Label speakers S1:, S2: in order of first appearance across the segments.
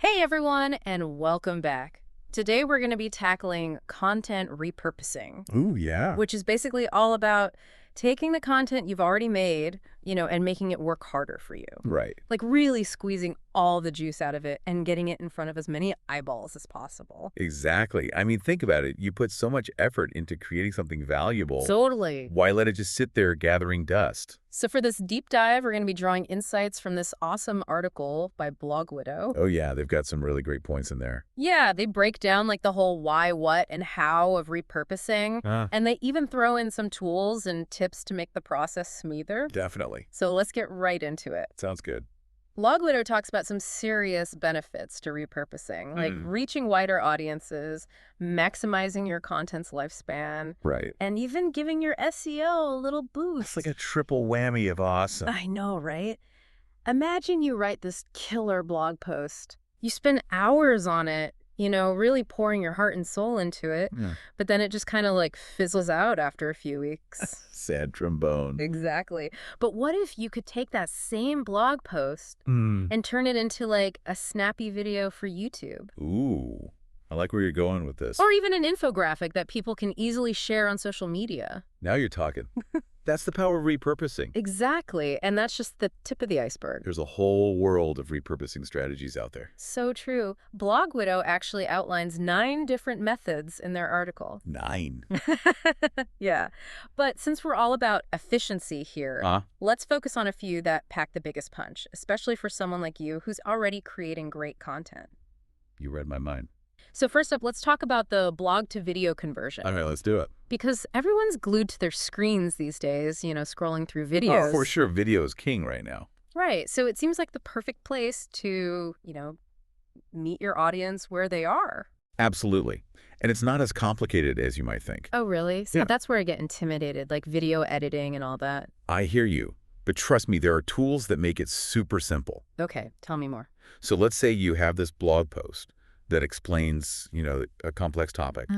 S1: Hey everyone, and welcome back. Today we're going to be tackling content repurposing,
S2: Ooh, yeah.
S1: which is basically all about taking the content you've already made, and making it work harder for you.
S2: Right.
S1: Like really squeezing all the juice out of it and getting it in front of as many eyeballs as possible.
S2: Exactly. I mean, think about it. You put so much effort into creating something valuable.
S1: Totally.
S2: Why let it just sit there gathering dust?
S1: So for this deep dive, we're going to be drawing insights from this awesome article by Blog Widow.
S2: Oh, yeah. They've got some really great points in there.
S1: Yeah, they break down like the whole why, what, and how of repurposing. And they even throw in some tools and tips to make the process smoother.
S2: Definitely.
S1: So let's get right into it.
S2: Sounds good.
S1: Blog Widow talks about some serious benefits to repurposing, like reaching wider audiences, maximizing your content's lifespan,
S2: Right.
S1: and even giving your SEO a little boost.
S2: It's like a triple whammy of awesome.
S1: I know, right? Imagine you write this killer blog post. You spend hours on it, really pouring your heart and soul into it,
S2: Yeah.
S1: but then it just kind of like fizzles out after a few weeks.
S2: Sad trombone.
S1: Exactly. But what if you could take that same blog post
S2: Mm.
S1: and turn it into like a snappy video for YouTube?
S2: Ooh. I like where you're going with this.
S1: Or even an infographic that people can easily share on social media.
S2: Now you're talking. That's the power of repurposing.
S1: Exactly. And that's just the tip of the iceberg.
S2: There's a whole world of repurposing strategies out there.
S1: So true. Blog Widow actually outlines 9 different methods in their article.
S2: 9.
S1: Yeah. But since we're all about efficiency here, let's focus on a few that pack the biggest punch, especially for someone like you who's already creating great content.
S2: You read my mind.
S1: So first up, let's talk about the blog to video conversion.
S2: All right, let's do it.
S1: Because everyone's glued to their screens these days, scrolling through videos.
S2: Oh, for sure. Video is king right now.
S1: Right. So it seems like the perfect place to, meet your audience where they are.
S2: Absolutely. And it's not as complicated as you might think.
S1: Oh, really? So
S2: Yeah.
S1: that's where I get intimidated, like video editing and all that.
S2: I hear you. But trust me, there are tools that make it super simple.
S1: Okay, tell me more.
S2: So let's say you have this blog post that explains, a complex topic.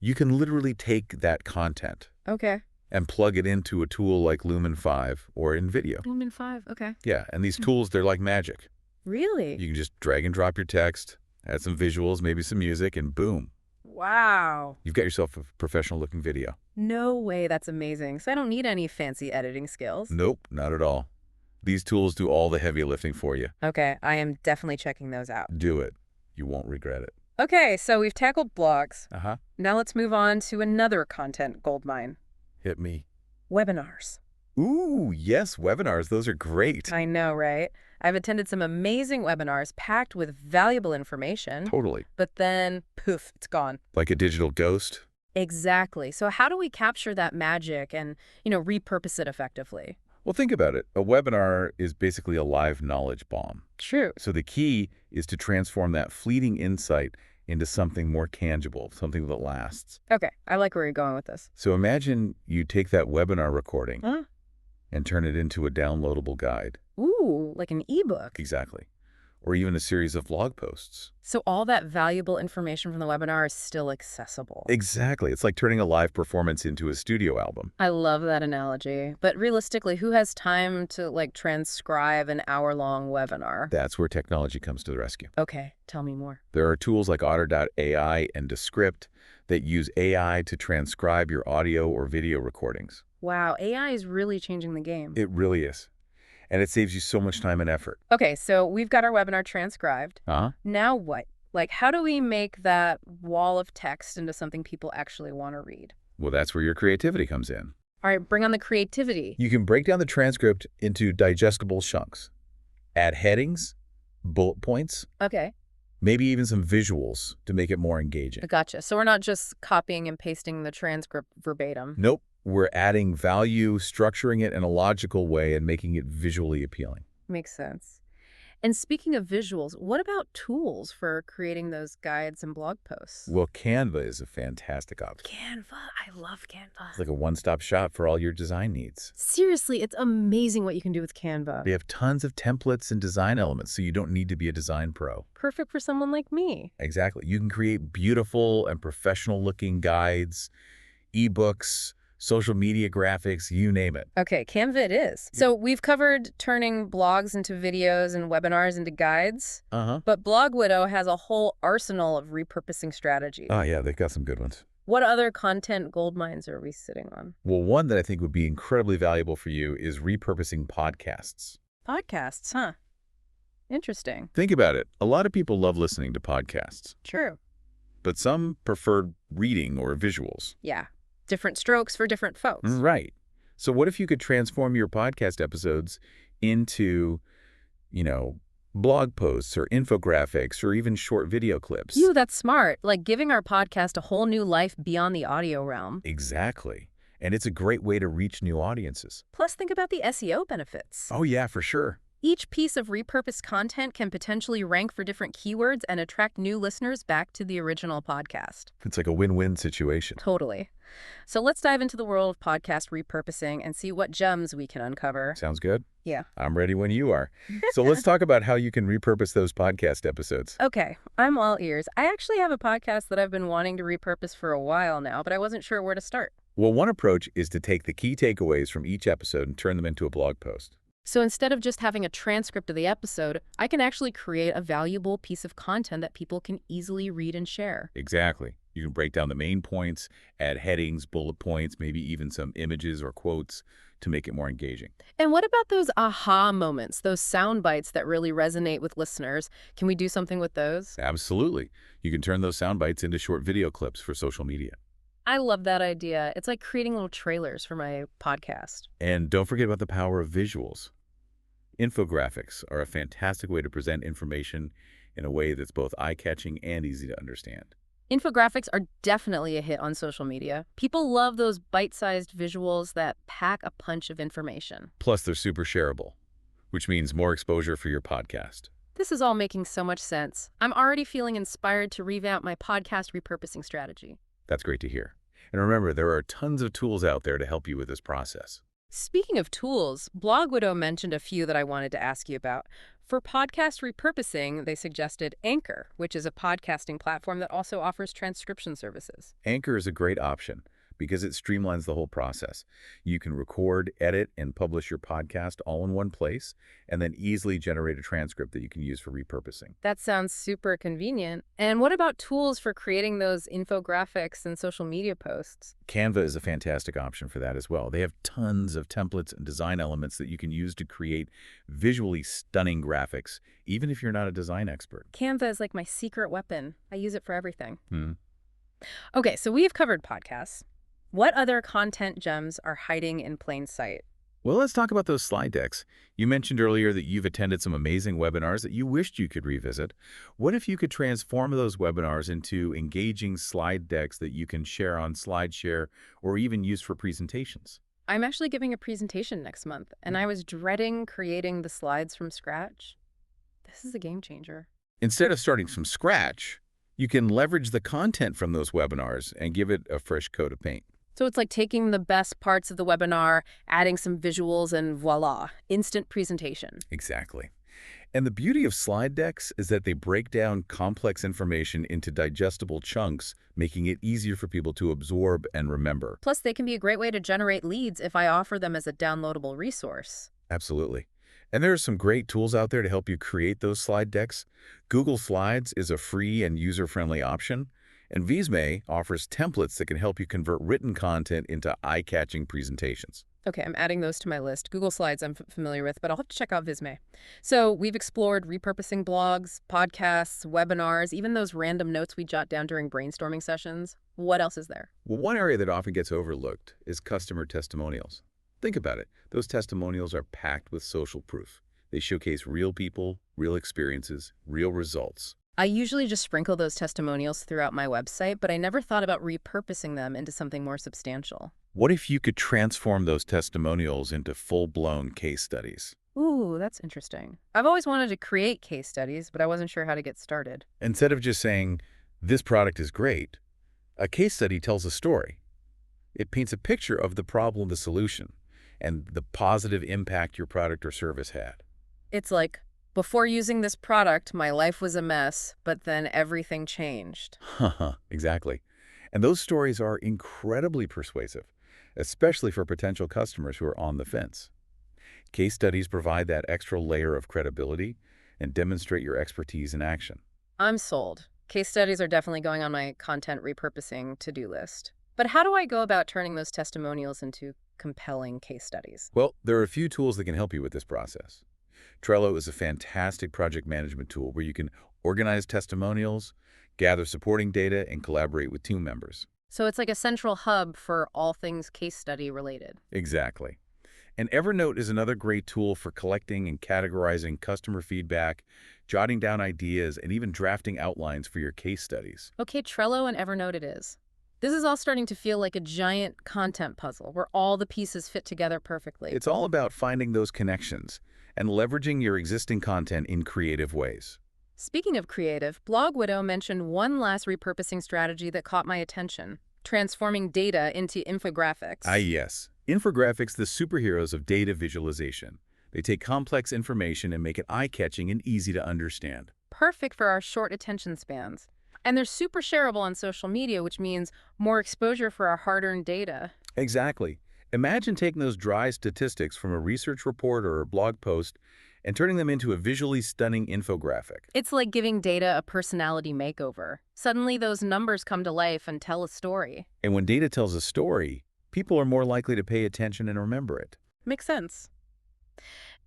S2: You can literally take that content
S1: Okay.
S2: and plug it into a tool like Lumen 5 or in video.
S1: Lumen 5, okay.
S2: Yeah, and these tools, they're like magic.
S1: Really?
S2: You can just drag and drop your text, add some visuals, maybe some music, and boom.
S1: Wow.
S2: You've got yourself a professional-looking video.
S1: No way, that's amazing. So I don't need any fancy editing skills.
S2: Nope, not at all. These tools do all the heavy lifting for you.
S1: Okay, I am definitely checking those out.
S2: Do it. You won't regret it.
S1: Okay, so we've tackled blogs.
S2: Uh-huh.
S1: Now let's move on to another content goldmine.
S2: Hit me.
S1: Webinars.
S2: Ooh, yes, webinars. Those are great.
S1: I know, right? I've attended some amazing webinars packed with valuable information,
S2: Totally.
S1: but then, poof, it's gone.
S2: Like a digital ghost?
S1: Exactly. So how do we capture that magic and, repurpose it effectively?
S2: Well, think about it. A webinar is basically a live knowledge bomb.
S1: True.
S2: So the key is to transform that fleeting insight into something more tangible, something that lasts.
S1: Okay, I like where you're going with this.
S2: So imagine you take that webinar recording
S1: Huh?
S2: and turn it into a downloadable guide.
S1: Ooh, like an ebook.
S2: Exactly. Or even a series of blog posts.
S1: So all that valuable information from the webinar is still accessible.
S2: Exactly. It's like turning a live performance into a studio album.
S1: I love that analogy. But realistically, who has time to transcribe an hour-long webinar?
S2: That's where technology comes to the rescue.
S1: Okay, tell me more.
S2: There are tools like Otter.ai and Descript that use AI to transcribe your audio or video recordings.
S1: Wow, AI is really changing the game.
S2: It really is. And it saves you so much time and effort.
S1: Okay, so we've got our webinar transcribed. Now what? How do we make that wall of text into something people actually want to read?
S2: Well, that's where your creativity comes in.
S1: All right, bring on the creativity.
S2: You can break down the transcript into digestible chunks. Add headings, bullet points,
S1: Okay,
S2: maybe even some visuals to make it more engaging.
S1: gotcha. So we're not just copying and pasting the transcript verbatim.
S2: Nope. We're adding value, structuring it in a logical way, and making it visually appealing.
S1: Makes sense. And speaking of visuals, what about tools for creating those guides and blog posts?
S2: Well, Canva is a fantastic option.
S1: Canva. I love Canva.
S2: It's like a one-stop shop for all your design needs.
S1: Seriously, it's amazing what you can do with Canva.
S2: They have tons of templates and design elements, so you don't need to be a design pro.
S1: Perfect for someone like me.
S2: Exactly. You can create beautiful and professional-looking guides, ebooks, social media graphics, you name it.
S1: Okay, Canva it is. So we've covered turning blogs into videos and webinars into guides. But Blog Widow has a whole arsenal of repurposing strategies.
S2: Oh, yeah, they've got some good ones.
S1: What other content gold mines are we sitting on?
S2: Well, one that I think would be incredibly valuable for you is repurposing podcasts.
S1: Podcasts, huh? Interesting.
S2: Think about it. A lot of people love listening to podcasts.
S1: True.
S2: But some prefer reading or visuals.
S1: Yeah. Different strokes for different folks.
S2: Right. So what if you could transform your podcast episodes into, blog posts or infographics or even short video clips?
S1: Ew, that's smart. Like giving our podcast a whole new life beyond the audio realm.
S2: Exactly. And it's a great way to reach new audiences.
S1: Plus, think about the SEO benefits.
S2: Oh, yeah, for sure.
S1: Each piece of repurposed content can potentially rank for different keywords and attract new listeners back to the original podcast.
S2: It's like a win-win situation.
S1: Totally. So let's dive into the world of podcast repurposing and see what gems we can uncover.
S2: Sounds good?
S1: Yeah.
S2: I'm ready when you are. So let's talk about how you can repurpose those podcast episodes.
S1: Okay, I'm all ears. I actually have a podcast that I've been wanting to repurpose for a while now, but I wasn't sure where to start.
S2: Well, one approach is to take the key takeaways from each episode and turn them into a blog post.
S1: So instead of just having a transcript of the episode, I can actually create a valuable piece of content that people can easily read and share.
S2: Exactly. You can break down the main points, add headings, bullet points, maybe even some images or quotes to make it more engaging.
S1: And what about those aha moments, those sound bites that really resonate with listeners? Can we do something with those?
S2: Absolutely. You can turn those sound bites into short video clips for social media.
S1: I love that idea. It's like creating little trailers for my podcast.
S2: And don't forget about the power of visuals. Infographics are a fantastic way to present information in a way that's both eye-catching and easy to understand.
S1: Infographics are definitely a hit on social media. People love those bite-sized visuals that pack a punch of information.
S2: Plus, they're super shareable, which means more exposure for your podcast.
S1: This is all making so much sense. I'm already feeling inspired to revamp my podcast repurposing strategy.
S2: That's great to hear. And remember, there are tons of tools out there to help you with this process.
S1: Speaking of tools, Blog Widow mentioned a few that I wanted to ask you about. For podcast repurposing, they suggested Anchor, which is a podcasting platform that also offers transcription services.
S2: Anchor is a great option because it streamlines the whole process. You can record, edit, and publish your podcast all in one place, and then easily generate a transcript that you can use for repurposing.
S1: That sounds super convenient. And what about tools for creating those infographics and social media posts?
S2: Canva is a fantastic option for that as well. They have tons of templates and design elements that you can use to create visually stunning graphics, even if you're not a design expert.
S1: Canva is like my secret weapon. I use it for everything. Okay, so we've covered podcasts. What other content gems are hiding in plain sight?
S2: Well, let's talk about those slide decks. You mentioned earlier that you've attended some amazing webinars that you wished you could revisit. What if you could transform those webinars into engaging slide decks that you can share on SlideShare or even use for presentations?
S1: I'm actually giving a presentation next month, and I was dreading creating the slides from scratch. This is a game changer.
S2: Instead of starting from scratch, you can leverage the content from those webinars and give it a fresh coat of paint.
S1: So it's like taking the best parts of the webinar, adding some visuals, and voila, instant presentation.
S2: Exactly. And the beauty of slide decks is that they break down complex information into digestible chunks, making it easier for people to absorb and remember.
S1: Plus, they can be a great way to generate leads if I offer them as a downloadable resource.
S2: Absolutely. And there are some great tools out there to help you create those slide decks. Google Slides is a free and user-friendly option. And Visme offers templates that can help you convert written content into eye-catching presentations.
S1: Okay, I'm adding those to my list. Google Slides I'm familiar with, but I'll have to check out Visme. So we've explored repurposing blogs, podcasts, webinars, even those random notes we jot down during brainstorming sessions. What else is there?
S2: Well, one area that often gets overlooked is customer testimonials. Think about it. Those testimonials are packed with social proof. They showcase real people, real experiences, real results.
S1: I usually just sprinkle those testimonials throughout my website, but I never thought about repurposing them into something more substantial.
S2: What if you could transform those testimonials into full-blown case studies?
S1: Ooh, that's interesting. I've always wanted to create case studies, but I wasn't sure how to get started.
S2: Instead of just saying, this product is great, a case study tells a story. It paints a picture of the problem, the solution, and the positive impact your product or service had.
S1: It's like, before using this product, my life was a mess, but then everything changed.
S2: Exactly. And those stories are incredibly persuasive. especially for potential customers who are on the fence. Case studies provide that extra layer of credibility and demonstrate your expertise in action.
S1: I'm sold. Case studies are definitely going on my content repurposing to-do list. But how do I go about turning those testimonials into compelling case studies?
S2: Well, there are a few tools that can help you with this process. Trello is a fantastic project management tool where you can organize testimonials, gather supporting data, and collaborate with team members.
S1: So it's like a central hub for all things case study related.
S2: Exactly. And Evernote is another great tool for collecting and categorizing customer feedback, jotting down ideas, and even drafting outlines for your case studies.
S1: Okay, Trello and Evernote it is. This is all starting to feel like a giant content puzzle where all the pieces fit together perfectly.
S2: It's all about finding those connections and leveraging your existing content in creative ways.
S1: Speaking of creative, Blog Widow mentioned one last repurposing strategy that caught my attention: transforming data into infographics.
S2: Yes. Infographics, the superheroes of data visualization. They take complex information and make it eye-catching and easy to understand.
S1: Perfect for our short attention spans. And they're super shareable on social media, which means more exposure for our hard-earned data.
S2: Exactly. Imagine taking those dry statistics from a research report or a blog post and turning them into a visually stunning infographic.
S1: It's like giving data a personality makeover. Suddenly those numbers come to life and tell a story.
S2: And when data tells a story, people are more likely to pay attention and remember it.
S1: Makes sense.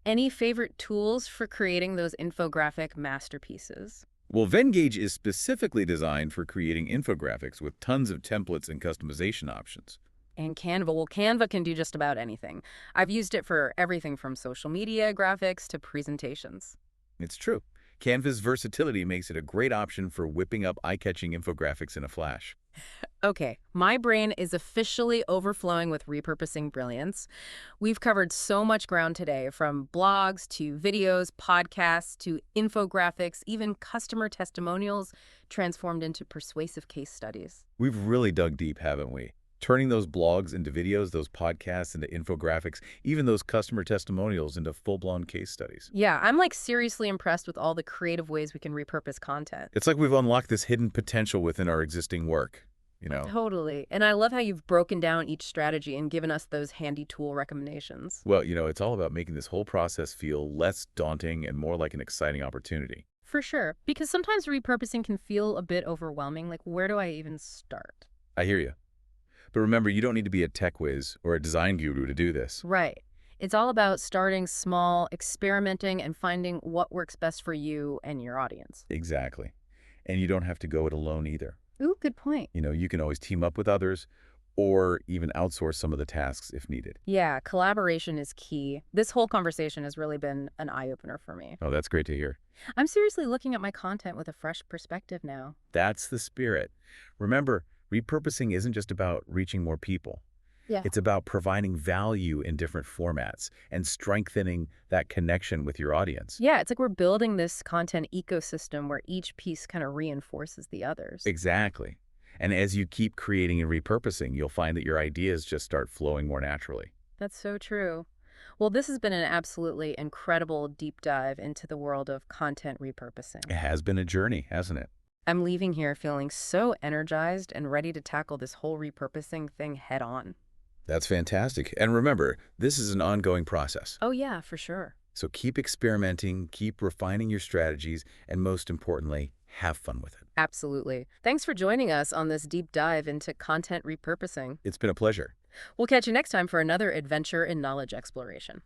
S1: Any favorite tools for creating those infographic masterpieces?
S2: Well, Venngage is specifically designed for creating infographics with tons of templates and customization options.
S1: And Canva, well, Canva can do just about anything. I've used it for everything from social media graphics to presentations.
S2: It's true. Canva's versatility makes it a great option for whipping up eye-catching infographics in a flash.
S1: Okay, my brain is officially overflowing with repurposing brilliance. We've covered so much ground today, from blogs to videos, podcasts to infographics, even customer testimonials transformed into persuasive case studies.
S2: We've really dug deep, haven't we? Turning those blogs into videos, those podcasts into infographics, even those customer testimonials into full-blown case studies.
S1: Yeah, I'm like seriously impressed with all the creative ways we can repurpose content.
S2: It's like we've unlocked this hidden potential within our existing work, you know?
S1: Totally. And I love how you've broken down each strategy and given us those handy tool recommendations.
S2: Well, it's all about making this whole process feel less daunting and more like an exciting opportunity.
S1: For sure. Because sometimes repurposing can feel a bit overwhelming. Like, where do I even start?
S2: I hear you. But remember, you don't need to be a tech whiz or a design guru to do this.
S1: Right. It's all about starting small, experimenting, and finding what works best for you and your audience.
S2: Exactly. And you don't have to go it alone either.
S1: Ooh, good point.
S2: You can always team up with others or even outsource some of the tasks if needed.
S1: Yeah, collaboration is key. This whole conversation has really been an eye-opener for me.
S2: Oh, that's great to hear.
S1: I'm seriously looking at my content with a fresh perspective now.
S2: That's the spirit. Remember, repurposing isn't just about reaching more people.
S1: Yeah.
S2: It's about providing value in different formats and strengthening that connection with your audience.
S1: Yeah, it's like we're building this content ecosystem where each piece kind of reinforces the others.
S2: Exactly. And as you keep creating and repurposing, you'll find that your ideas just start flowing more naturally.
S1: That's so true. Well, this has been an absolutely incredible deep dive into the world of content repurposing.
S2: It has been a journey, hasn't it?
S1: I'm leaving here feeling so energized and ready to tackle this whole repurposing thing head on.
S2: That's fantastic. And remember, this is an ongoing process.
S1: Oh yeah, for sure.
S2: So keep experimenting, keep refining your strategies, and most importantly, have fun with it.
S1: Absolutely. Thanks for joining us on this deep dive into content repurposing.
S2: It's been a pleasure.
S1: We'll catch you next time for another adventure in knowledge exploration.